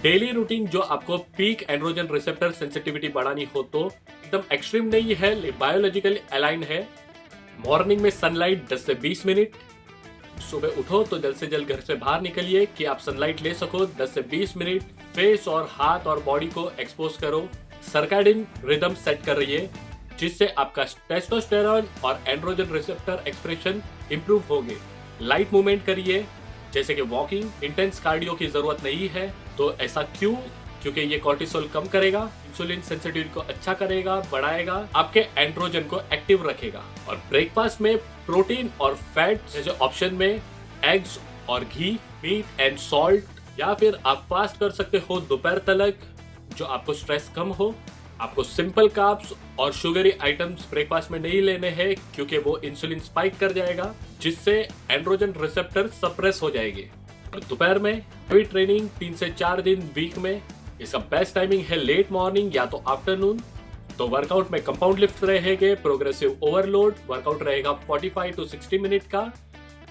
Daily routine जो आपको peak androgen receptor sensitivity बढ़ानी हो तो एकदम एक्सट्रीम नहीं है, बायोलॉजिकली अलाइन है। मॉर्निंग में सनलाइट 10 से 20 मिनट, सुबह उठो तो जल्द से जल्द घर से बाहर निकलिए कि आप सनलाइट ले सको। 10 से 20 मिनट फेस और हाथ और बॉडी को एक्सपोज करो। सर्कैडियन रिदम सेट कर रहिए जिससे आपका टेस्टोस्टेरोन और एंड्रोजन रिसेप्टर एक्सप्रेशन इंप्रूव होंगे। लाइट मूवमेंट करिए जैसे कि वॉकिंग। इंटेंस कार्डियो की जरूरत नहीं है। तो ऐसा क्यों? क्योंकि ये कॉर्टिसोल कम करेगा, इंसुलिन सेंसिटिविटी को अच्छा करेगा, बढ़ाएगा, आपके एंड्रोजन को एक्टिव रखेगा। और ब्रेकफास्ट में प्रोटीन और फैट जैसे ऑप्शन में एग्स और घी, मीट एंड सॉल्ट, या फिर आप फास्ट कर सकते हो दोपहर तक जो आपको स्ट्रेस कम हो। आपको सिंपल कार्ब्स और शुगरी आइटम्स ब्रेकफास्ट में नहीं लेने हैं क्योंकि वो इंसुलिन स्पाइक कर जाएगा जिससे एंड्रोजन रिसेप्टर सप्रेस हो जाएंगे। और दोपहर में हेवी ट्रेनिंग 3 से 4 दिन वीक में, इसका बेस्ट टाइमिंग है लेट मॉर्निंग या तो आफ्टरनून। तो वर्कआउट में कंपाउंड लिफ्ट रहेंगे, प्रोग्रेसिव ओवरलोड वर्कआउट रहेगा 45 to 60 मिनट का।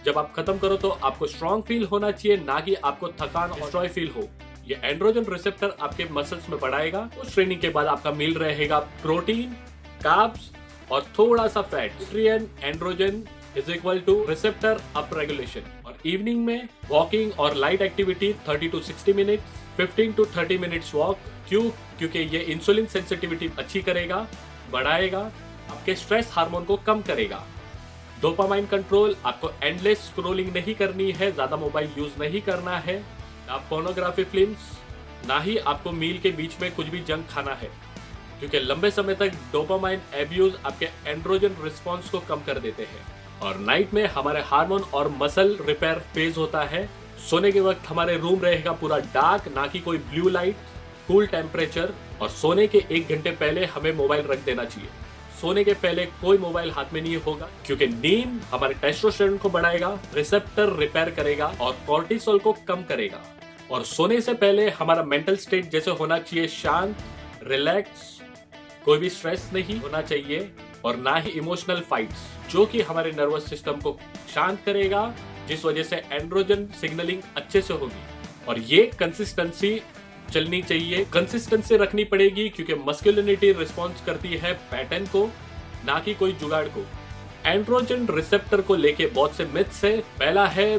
जब आप खत्म करो तो आपको स्ट्रॉन्ग फील होना चाहिए, ना कि आपको थकान और डिस्ट्रॉय फील हो। ये एंड्रोजन रिसेप्टर आपके मसल्स में बढ़ाएगा। उस ट्रेनिंग के बाद आपका मील रहेगा प्रोटीन, कार्ब्स और थोड़ा सा fat. Nutrient androgen is equal two receptor up regulation. और इवनिंग में वॉकिंग और light activity 30 to 60 minute, 15 to 30 minutes walk. क्यों? क्योंकि ये इंसुलिन सेंसिटिविटी अच्छी करेगा, बढ़ाएगा, आपके स्ट्रेस हार्मोन को कम करेगा। डोपामाइन कंट्रोल, आपको एंडलेस स्क्रोलिंग नहीं करनी है, ज्यादा मोबाइल यूज नहीं करना है, ना पोर्नोग्राफी फिल्म्स, ना ही आपको मील के बीच में कुछ भी जंक खाना है क्योंकि लंबे समय तक डोपामाइन एब्यूज आपके एंड्रोजन रिस्पॉन्स को कम कर देते हैं। और नाइट में हमारे हार्मोन और मसल रिपेयर फेज होता है। सोने के वक्त हमारे रूम रहेगा पूरा डार्क, ना कि कोई ब्लू लाइट, कूल टेम्परेचर। और सोने के 1 घंटे पहले हमें मोबाइल रख देना चाहिए। सोने के पहले कोई मोबाइल हाथ में नहीं होगा क्योंकि नींद हमारे टेस्टोस्टेरोन को बढ़ाएगा, रिसेप्टर रिपेयर करेगा और कॉर्टिसोल को कम करेगा। और सोने से पहले हमारा मेंटल स्टेट जैसे होना चाहिए शांत, रिलैक्स, कोई भी स्ट्रेस नहीं होना चाहिए और ना ही इमोशनल फाइट्स, जो कि हमारे नर्वस सिस्टम को शांत करेगा, जिस वजह से एंड्रोजन सिग्नलिंग अच्छे से होगी। और ये कंसिस्टेंसी चलनी चाहिए, कंसिस्टेंसी रखनी पड़ेगी क्योंकि मस्कुलिनिटी रिस्पॉन्स करती है पैटर्न को, ना कि कोई जुगाड़ को। एंड्रोजन रिसेप्टर को लेके बहुत से मिथ्स है। पहला है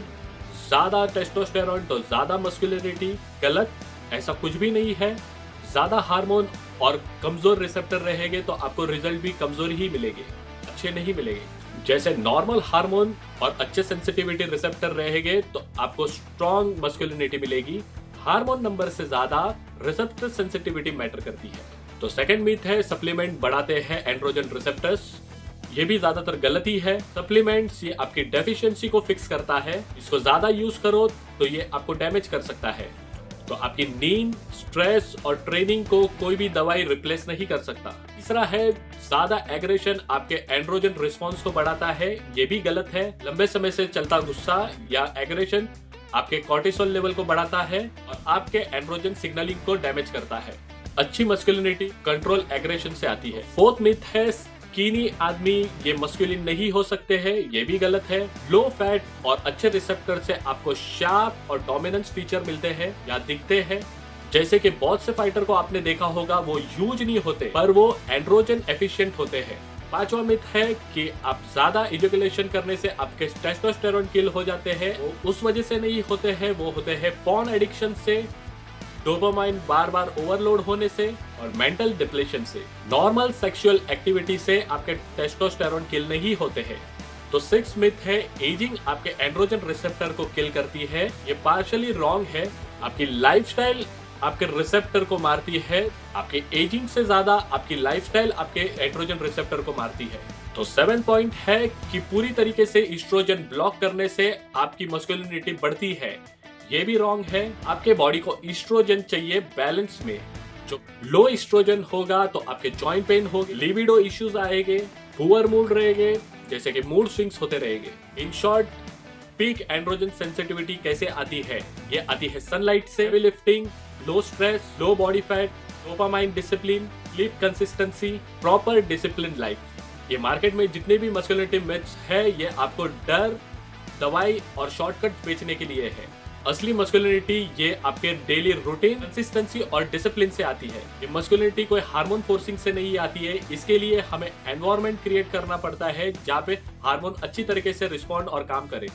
ज्यादा टेस्टोस्टेरोन तो ज्यादा मस्कुलिनिटी। गलत, ऐसा कुछ भी नहीं है। ज्यादा हार्मोन और कमजोर रिसेप्टर रहेंगे तो आपको रिजल्ट भी कमजोर ही मिलेंगे, अच्छे नहीं मिलेंगे। जैसे नॉर्मल हार्मोन और अच्छे सेंसिटिविटी रिसेप्टर रहेंगे तो आपको स्ट्रॉन्ग मस्कुलिनिटी मिलेगी। हार्मोन नंबर से ज्यादा रिसेप्टर सेंसिटिविटी मैटर करती है। तो सेकंड मिथ है सप्लीमेंट बढ़ाते हैं एंड्रोजन रिसेप्टर्स। ये भी ज्यादातर गलती है। सप्लीमेंट्स ये आपकी डेफिशिएंसी को फिक्स करता है, इसको ज्यादा यूज करो तो ये आपको डैमेज कर सकता है। तो आपकी नींद, स्ट्रेस और ट्रेनिंग को कोई भी दवाई रिप्लेस नहीं कर सकता। तीसरा है ज्यादा एग्रेशन आपके एंड्रोजन रिस्पॉन्स को बढ़ाता है। ये भी गलत है। लंबे समय से चलता गुस्सा या एग्रेशन आपके कॉर्टिसोल लेवल को बढ़ाता है और आपके एंड्रोजन सिग्नलिंग को डैमेज करता है। अच्छी मस्कुलिनिटी कंट्रोल एग्रेशन से आती है। फोर्थ मिथ है स्किनी आदमी ये मस्कुलिन नहीं हो सकते हैं। ये भी गलत है। लो फैट और अच्छे रिसेप्टर से आपको शार्प और डोमिनेंस फीचर मिलते हैं या दिखते हैं। जैसे कि बहुत से फाइटर को आपने देखा होगा, वो ह्यूज नहीं होते पर वो एंड्रोजन एफिशिएंट होते हैं। पांचवा मिथ है कि आप ज्यादा इजैकुलेशन करने से आपके टेस्टोस्टेरोन किल हो जाते हैं। वो उस वजह से नहीं होते हैं, वो होते हैं पॉर्न एडिक्शन से, डोपामाइन बार बार ओवरलोड होने से और मेंटल डिप्लेशन से। नॉर्मल सेक्सुअल एक्टिविटी से आपके टेस्टोस्टेरोन किल नहीं होते हैं। तो 6 मिथ है एजिंग आपके एंड्रोजन रिसेप्टर को किल करती है। ये पार्शियली रॉन्ग है। आपकी लाइफस्टाइल आपके रिसेप्टर को मारती है। आपके एजिंग से ज्यादा आपकी लाइफस्टाइल आपके एंड्रोजन रिसेप्टर को मारती है। तो 7 पॉइंट है कि पूरी तरीके से ईस्ट्रोजन ब्लॉक करने से आपकी मस्कुलिनिटी बढ़ती है। ये भी रॉन्ग है। आपके बॉडी को ईस्ट्रोजन चाहिए बैलेंस में। जो लो ईस्ट्रोजन होगा तो आपके जॉइंट पेन होगी, लिबिडो इश्यूज आएंगे, पुअर मूड रहेंगे, जैसे कि मूड स्विंग्स होते रहेंगे। In short, peak androgen sensitivity कैसे आती है? ये आती है सनलाइट से, heavy lifting, low stress, low body fat, dopamine discipline, sleep consistency, proper discipline life. ये मार्केट में जितने भी मस्कुलिनिटी मिथ्स है ये आपको डर, दवाई और शॉर्टकट बेचने के लिए है। असली मस्कुलिनिटी ये आपके डेली रूटीन, कंसिस्टेंसी और डिसिप्लिन से आती है। ये मस्कुलिनिटी कोई हार्मोन फोर्सिंग से नहीं आती है। इसके लिए हमें एनवायरनमेंट क्रिएट करना पड़ता है जहाँ पे हार्मोन अच्छी तरीके से रिस्पॉन्ड और काम करे।